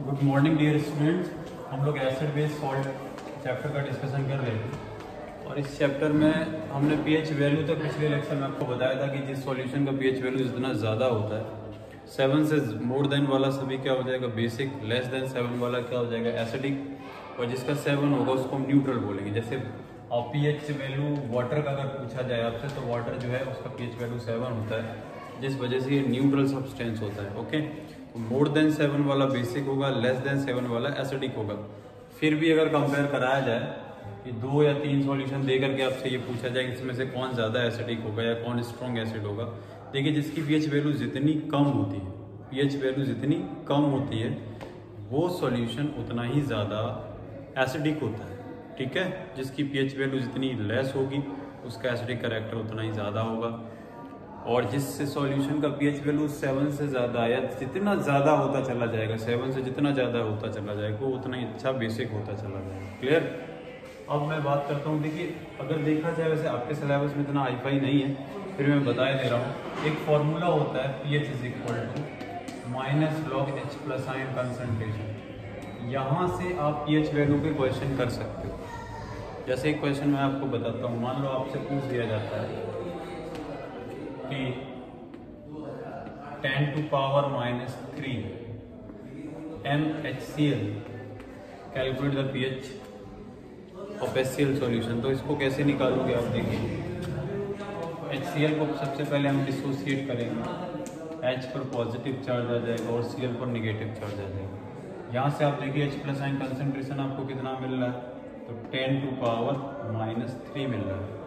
Good morning dear students. हम लोग acid base salt chapter का डिस्कशन कर रहे थे और इस चैप्टर में हमने पीएच वैल्यू तक पिछले लेक्चर में आपको बताया था कि जिस सॉल्यूशन का पीएच वैल्यू जितना ज़्यादा होता है 7 से मोर देन वाला सभी क्या हो जाएगा बेसिक, लेस देन 7 वाला क्या हो जाएगा एसिडिक, और जिसका 7 होगा उसको हम न्यूट्रल बोलेंगे। जैसे पीएच वैल्यू वाटर का अगर पूछा जाए आपसे तो वाटर जो है उसका पीएच वैल्यू 7 होता है, जिस वजह से ये न्यूट्रल सब्सटेंस होता है। ओके, मोर देन 7 वाला बेसिक होगा, लेस देन 7 वाला एसिडिक होगा। फिर भी अगर कंपेयर कराया जाए कि 2 या 3 सॉल्यूशन दे करके आपसे ये पूछा जाए कि इसमें से कौन ज़्यादा एसिडिक होगा या कौन स्ट्रॉन्ग एसिड होगा, देखिए जिसकी पीएच वैल्यू जितनी कम होती है, पीएच वैल्यू जितनी कम होती है वो सॉल्यूशन उतना ही ज़्यादा एसिडिक होता है। ठीक है, जिसकी पीएच वैल्यू जितनी लेस होगी उसका एसिडिक कैरेक्टर उतना ही ज़्यादा होगा, और जिस सॉल्यूशन का पीएच वैल्यू 7 से ज़्यादा या जितना ज़्यादा होता चला जाएगा, 7 से जितना ज़्यादा होता चला जाएगा वो उतना ही अच्छा बेसिक होता चला जाएगा। क्लियर? अब मैं बात करता हूँ, देखिए अगर देखा जाए वैसे आपके सिलेबस में इतना हाईफाई नहीं है, फिर मैं बता दे रहा हूँ। एक फॉर्मूला होता है pH is equal to minus log H plus ion concentration. यहाँ से आप pH वैल्यू के क्वेश्चन कर सकते हो। जैसे एक क्वेश्चन मैं आपको बताता हूँ, मान लो आपसे पूछ दिया जाता है कि 10 to power minus 3 MHCl calculate the pH of HCl solution. तो इसको कैसे निकालोगे आप, देखिए HCl को सबसे पहले हम डिसोसिएट करेंगे, H पर पॉजिटिव चार्ज आ जाएगा और Cl पर नेगेटिव चार्ज आ जाएगा। यहाँ से आप देखिए H प्लस आयन कंसनट्रेशन आपको कितना मिल रहा है, तो 10 to power minus 3 मिल रहा है।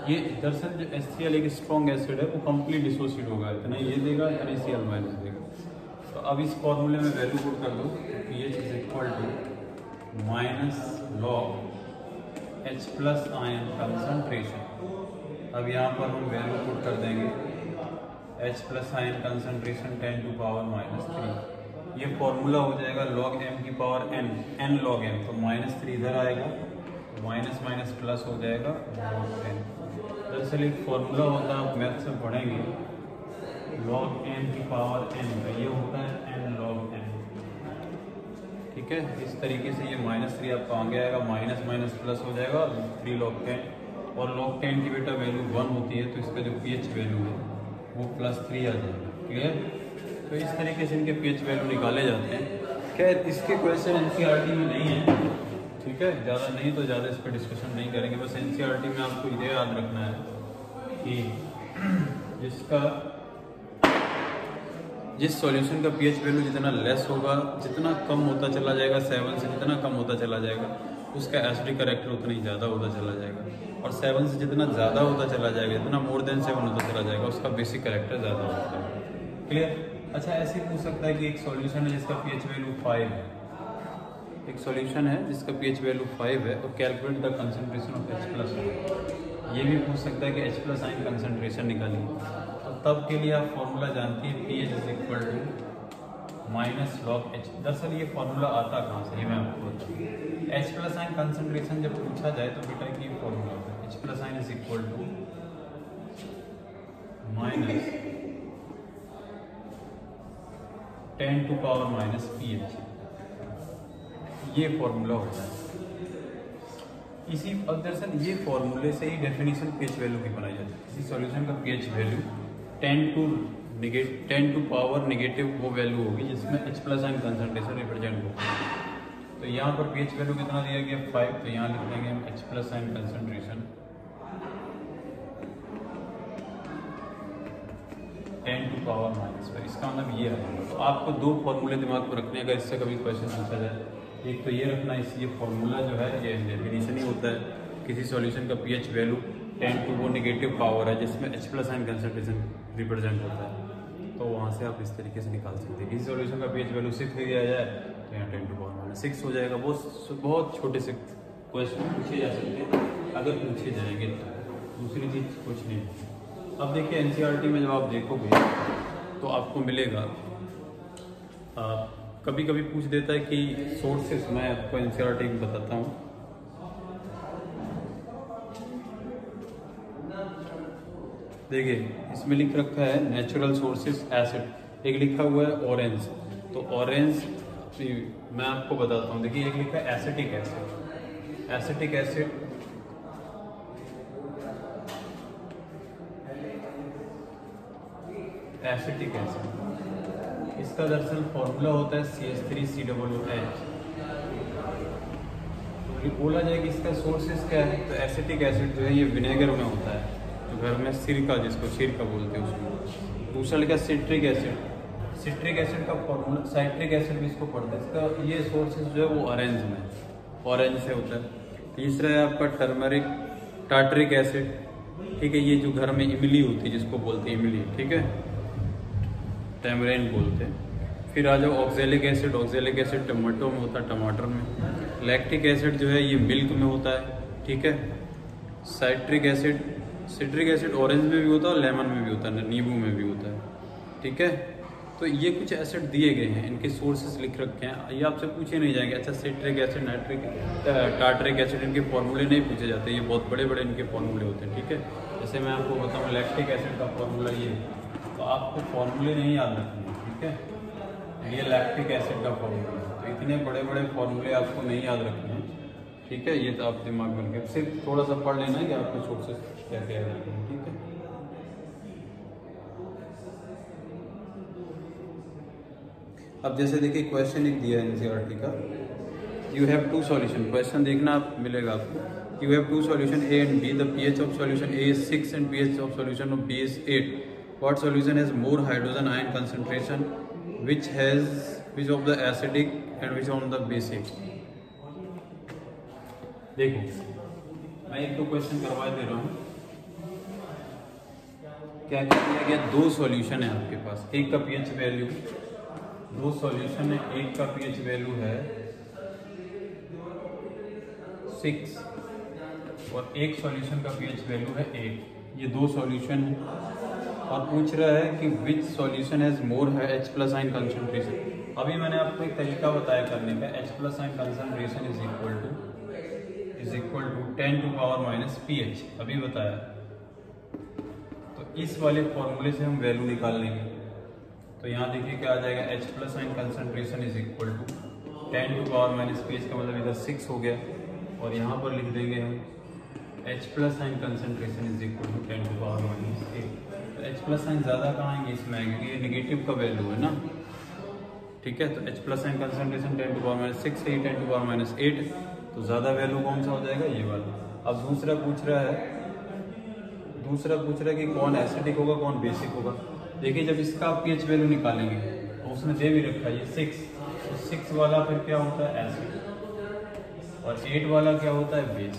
ये दरअसल जो HCl एक स्ट्रॉन्ग एसिड है वो कंप्लीट डिसोसिएट होगा, इतना ये देगा इतना Cl माइनस देगा। तो अब इस फॉर्मूले में वैल्यू पुट कर दो, pH is equal to minus log H plus ion concentration. अब यहाँ पर हम वैल्यू पुट कर देंगे H plus ion concentration 10 to power minus 3। ये फॉर्मूला हो जाएगा log m की पावर n log m, तो -3 इधर आएगा, माइनस माइनस प्लस हो जाएगा log n। दरअसल एक फॉर्मूला होता है, आप मैथ से पढ़ेंगे, log m की पावर n का ये होता है n log n। ठीक है, इस तरीके से ये -3 आपका आगे आएगा, माइनस माइनस प्लस हो जाएगा 3 log 10, और log 10 की बेटा वैल्यू 1 होती है, तो इसका जो pH वैल्यू है वो +3 आ जाएगा। क्लियर? तो इस तरीके से इनके pH वैल्यू निकाले जाते हैं। खैर इसके क्वेश्चन एनसीईआरटी में नहीं है, ठीक है, ज़्यादा नहीं तो ज़्यादा इस पर डिस्कशन नहीं करेंगे। बस एनसीईआरटी में आपको ये याद रखना है कि जिस सॉल्यूशन का pH वैल्यू जितना लेस होगा, जितना कम होता चला जाएगा, 7 से जितना कम होता चला जाएगा उसका एसिडिक कैरेक्टर उतना ही ज़्यादा होता चला जाएगा, और 7 से जितना ज़्यादा होता चला जाएगा, जितना मोर देन 7 होता चला जाएगा उसका बेसिक कैरेक्टर ज़्यादा होता है। क्लियर? अच्छा, ऐसे पूछ सकता है कि एक सॉल्यूशन है जिसका pH वैल्यू 5 है, एक सॉल्यूशन है जिसका pH वैल्यू 5 है और calculate the concentration of H plus ion. ये भी पूछ सकता है कि H प्लस आयन कंसंट्रेशन निकालिए, तो तब के लिए आप फॉर्मूला जानती है pH is equal to minus log H। दरअसल ये फॉर्मूला आता कहाँ से, ये मैं आपको बताऊँ। H प्लस आयन कंसंट्रेशन जब पूछा जाए तो बेटा की फॉर्मूला होता है H plus ion is equal to minus 10 to power minus pH, ये फॉर्मूला होता है। इसी दरअसल ये फॉर्मूले से ही डेफिनेशन pH वैल्यू की बनाई जाती है। किसी सॉल्यूशन का pH value 10 to power negative वो वैल्यू होगी जिसमें H plus ion concentration represent होगा। तो यहाँ पर pH वैल्यू कितना दिया गया 5, तो यहाँ लिख देंगे हम H plus ion concentration 10 to power -5। इसका मतलब ये है, तो आपको 2 फॉर्मूले दिमाग में रखने का, इससे कभी क्वेश्चन पूछा जाए। एक तो ये रखना, ये फॉर्मूला जो है ये डेफिनेशन ही होता है किसी सॉल्यूशन का pH वैल्यू 10 to वो नेगेटिव पावर है जिसमें H plus ion concentration represent होता है, तो वहाँ से आप इस तरीके से निकाल सकते हैं। किसी सॉल्यूशन का pH वैल्यू 6 दिया जाए तो यहाँ 10 to पावर -6 हो जाएगा। बहुत छोटे से क्वेश्चन पूछे जा सकते हैं अगर पूछे जाएंगे तो, दूसरी चीज़ कुछ नहीं। अब देखिए एनसीईआरटी में जब आप देखोगे तो आपको मिलेगा, कभी कभी पूछ देता है कि सोर्सेस, मैं आपको एनसीईआरटी में बताता हूँ। देखिए इसमें लिख रखा है नेचुरल सोर्सेस एसिड, एक लिखा हुआ है ऑरेंज, तो ऑरेंज मैं आपको बताता हूँ। देखिए एक लिखा है acetic acid, acetic acid acetic acid, इसका दरअसल फॉर्मूला होता है CH3COOH। तो बोला जाए कि इसका सोर्सेस क्या है, तो एसिटिक एसिड जो है ये विनेगर में होता है, जो घर में सिरका, जिसको सिरका बोलते हैं उसमें। दूसरा लिखा सिट्रिक एसिड, सिट्रिक एसिड का फॉर्मूला, साइट्रिक एसिड भी इसको पढ़ते हैं, इसका ये सोर्सेस जो है वो ऑरेंज में, ऑरेंज से होता है। तीसरा है आपका टर्मरिक टार्टरिक एसिड, ठीक है, ये जो घर में इमली होती है जिसको बोलते हैं इमली, ठीक है, टैमरेन बोलते हैं। फिर आ जाओ oxalic acid, oxalic acid tomato में होता है, टमाटर में। लैक्टिक एसिड जो है ये मिल्क में होता है, ठीक है। Citric acid, citric acid orange में भी होता है और लेमन में भी होता है, नींबू में भी होता है, ठीक है। तो ये कुछ एसिड दिए गए हैं, इनके सोर्सेस लिख रखे हैं, ये आपसे पूछे नहीं जाएंगे। अच्छा citric acid, nitric, tartaric acid, इनके फॉर्मूले नहीं पूछे जाते, ये बहुत बड़े बड़े इनके फॉर्मूले होते हैं, ठीक है। जैसे मैं आपको बताऊँ लैक्टिक एसिड का फॉर्मूला ये, तो आपको फॉर्मूले नहीं याद रखने, ठीक है। ये लैक्टिक एसिड का फॉर्मूला है, तो इतने बड़े बड़े फॉर्मूले आपको नहीं याद रखने हैं, ठीक है। ये तो आप दिमाग में रखें, सिर्फ थोड़ा सा पढ़ लेना है कि आपको सोर्सेस क्या क्या याद रखेंगे, ठीक है। अब जैसे देखिए क्वेश्चन एक दिया है एनसीईआरटी का, you have to solution, question देखना आप मिलेगा आपको। You have to solution A and B, the pH of solution A is 6 and pH of solution of B is 8. What solution has more hydrogen ion concentration? Which of the acidic and which on the basic? देखो मैं एक तो question करवा दे रहा हूँ। क्या क्या दिया गया, दो सॉल्यूशन है आपके पास, एक का पीएच वैल्यू, दो सॉल्यूशन है, एक का पीएच वैल्यू है 6 और एक सॉल्यूशन का पीएच वैल्यू है 8। ये दो सॉल्यूशन है और पूछ रहा है कि विच सॉल्यूशन हैज मोर है H+ आयन कंसंट्रेशन। अभी मैंने आपको एक तरीका बताया करने का, H+ ion concentration is equal to 10 to power minus pH, अभी बताया। तो इस वाले फॉर्मूले से हम वैल्यू निकाल लेंगे। तो यहाँ देखिए क्या आ जाएगा, H+ ion concentration is equal to 10 to power minus pH का मतलब इधर 6 हो गया, और यहाँ पर लिख देंगे हम H+ ion concentration is equal to 10 to power minus 8। H+ ion ज़्यादा कहाँ आएंगे इसमें आएंगे, क्योंकि ये निगेटिव का वैल्यू है ना, ठीक है। तो H+ ion concentration 10 to power minus 6 है, 10 टू पावर माइनस 8, तो ज़्यादा वैल्यू कौन सा हो जाएगा, ये वाला। अब दूसरा पूछ रहा है कि कौन एसिडिक होगा कौन बेसिक होगा। देखिए जब इसका आप pH वैल्यू निकालेंगे तो उसने दे भी रखा है ये 6, तो 6 वाला फिर क्या होता है एसिड, और 8 वाला क्या होता है बेस।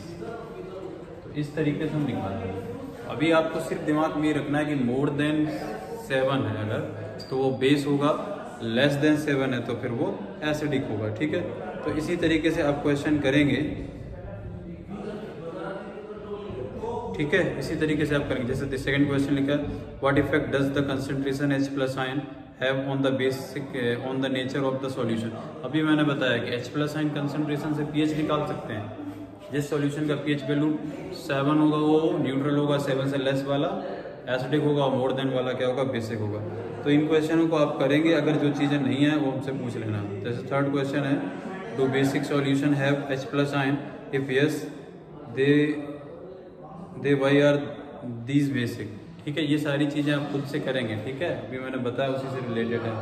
तो इस तरीके से हम निकालेंगे। अभी आपको सिर्फ दिमाग में ये रखना है कि मोर देन 7 है अगर, तो वो बेस होगा, लेस देन 7 है तो फिर वो एसिडिक होगा, ठीक है। तो इसी तरीके से आप क्वेश्चन करेंगे, ठीक है, इसी तरीके से आप करेंगे। जैसे सेकंड क्वेश्चन लिखा है, what effect does the concentration H+ ion have on the basic on the nature of the solution. अभी मैंने बताया कि H+ आयन कंसंट्रेशन से pH निकाल सकते हैं। जिस सॉल्यूशन का pH वैल्यू 7 होगा वो न्यूट्रल होगा, 7 से लेस वाला एसिडिक होगा, और मोर देन वाला क्या होगा, बेसिक होगा। तो इन क्वेश्चनों को आप करेंगे, अगर जो चीज़ें नहीं है वो हमसे पूछ लेना। जैसे थर्ड क्वेश्चन है, do basic solution have H+ ion, if yes they why are these basic, ठीक है। ये सारी चीज़ें आप खुद से करेंगे, ठीक है। अभी मैंने बताया उसी से रिलेटेड है।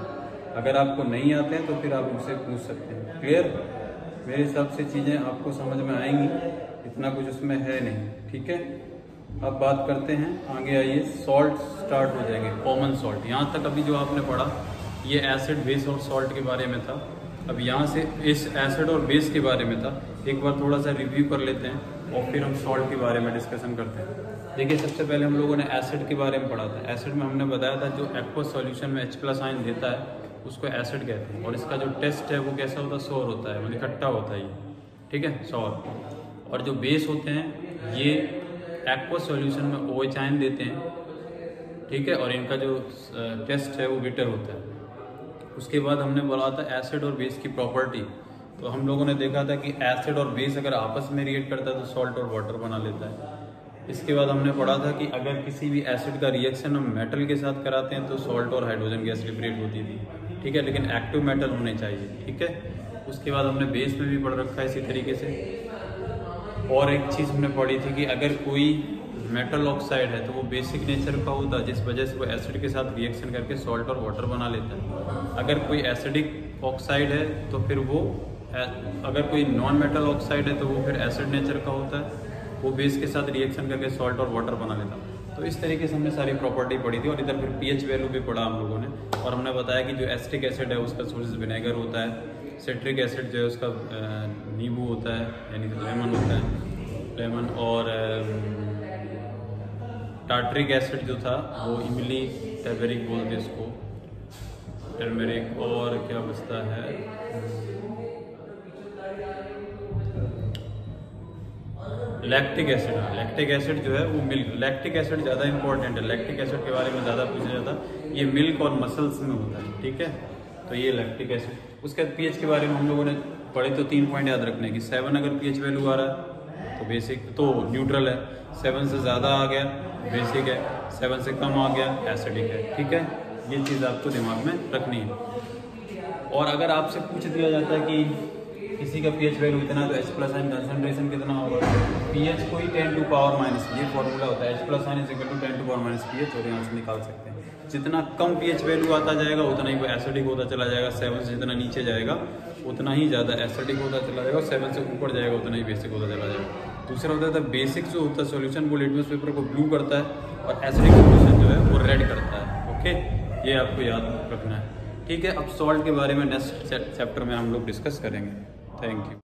अगर आपको नहीं आते हैं तो फिर आप मुझसे पूछ सकते हैं। क्लियर, मेरे हिसाब से चीज़ें आपको समझ में आएंगी, इतना कुछ उसमें है नहीं, ठीक है। अब बात करते हैं आगे, आइए सॉल्ट स्टार्ट हो जाएंगे, कॉमन सॉल्ट। यहाँ तक अभी जो आपने पढ़ा ये एसिड, बेस और सॉल्ट के बारे में था। अब यहाँ से इस एसिड और बेस के बारे में था, एक बार थोड़ा सा रिव्यू कर लेते हैं और फिर हम सॉल्ट के बारे में डिस्कशन करते हैं। देखिए सबसे पहले हम लोगों ने एसिड के बारे में पढ़ा था। एसिड में हमने बताया था जो एक्वस सॉल्यूशन में H+ आयन देता है उसको एसिड कहते हैं, और इसका जो टेस्ट है वो कैसा होता है, सौर होता है, मतलब खट्टा होता है ये, ठीक है, सौर। और जो बेस होते हैं ये एक्वस सॉल्यूशन में OH आयन देते हैं, ठीक है, और इनका जो टेस्ट है वो बिटर होता है। उसके बाद हमने बोला था एसिड और बेस की प्रॉपर्टी। तो हम लोगों ने देखा था कि एसिड और बेस अगर आपस में रिएक्ट करता है तो सॉल्ट और वाटर बना लेता है, इसके बाद हमने पढ़ा था कि अगर किसी भी एसिड का रिएक्शन हम मेटल के साथ कराते हैं तो सॉल्ट और हाइड्रोजन गैस लिबरेट होती थी, ठीक है, लेकिन एक्टिव मेटल होने चाहिए, ठीक है। उसके बाद हमने बेस में भी पढ़ रखा है इसी तरीके से। और एक चीज़ हमने पढ़ी थी कि अगर कोई मेटल ऑक्साइड है तो वो बेसिक नेचर का होता है, जिस वजह से वो एसिड के साथ रिएक्शन करके सॉल्ट और वाटर बना लेता है। अगर कोई एसिडिक ऑक्साइड है तो फिर वो, अगर कोई नॉन मेटल ऑक्साइड है तो वो फिर एसिड नेचर का होता है, वो बेस के साथ रिएक्शन करके सॉल्ट और वाटर बना लेता है। तो इस तरीके से हमने सारी प्रॉपर्टी पढ़ी थी। और इधर फिर पीएच वैल्यू भी पढ़ा हम लोगों ने, और हमने बताया कि जो एसिटिक एसिड है उसका सोर्स विनेगर होता है, सिट्रिक एसिड जो है उसका नींबू होता है यानी लेमन होता है, लेमन, और टार्टरिक एसिड जो था वो इमली टर्मेरिक बोलते हैं इसको, टर्मेरिक। और क्या बचता है, लैक्टिक एसिड। लैक्टिक एसिड जो है वो मिल्क, लैक्टिक एसिड ज़्यादा इंपॉर्टेंट है, लैक्टिक एसिड के बारे में ज़्यादा पूछा जाता है, ये मिल्क और मसल्स में होता है, ठीक है। तो ये लैक्टिक एसिड। उसके बाद पीएच के बारे में हम लोगों ने पढ़े, तो 3 पॉइंट याद रखने की। 7 अगर पीएच वैल्यू आ रहा है तो बेसिक, तो न्यूट्रल है, 7 से ज़्यादा आ गया बेसिक है, 7 से कम आ गया एसिडिक है, ठीक है। ये चीज़ आपको दिमाग में रखनी है। और अगर आपसे पूछ दिया जाता है कि किसी का पीएच वैल्यू इतना तो H+ आयन कंसंट्रेशन कितना होगा, पीएच कोई 10⁻⁻, ये फॉर्मूला होता है, H+ आयन = 10⁻⁻ पीएच, और यहाँ से निकाल सकते हैं। जितना कम पीएच वैल्यू आता जाएगा उतना ही वो एसिडिक होता चला जाएगा, 7 से जितना नीचे जाएगा उतना ही ज़्यादा एसिडिक होता चला जाएगा, और 7 से ऊपर जाएगा उतना ही बेसिक होता चला जाएगा। दूसरा होता है बेसिक जो होता है सॉल्यूशन, वो लिटमस पेपर को ब्लू करता है, और एसिडिक सॉल्यूशन जो है वो रेड करता है, ओके। ये आपको याद रखना है, ठीक है। अब सॉल्ट के बारे में नेक्स्ट चैप्टर में हम लोग डिस्कस करेंगे। Thank you.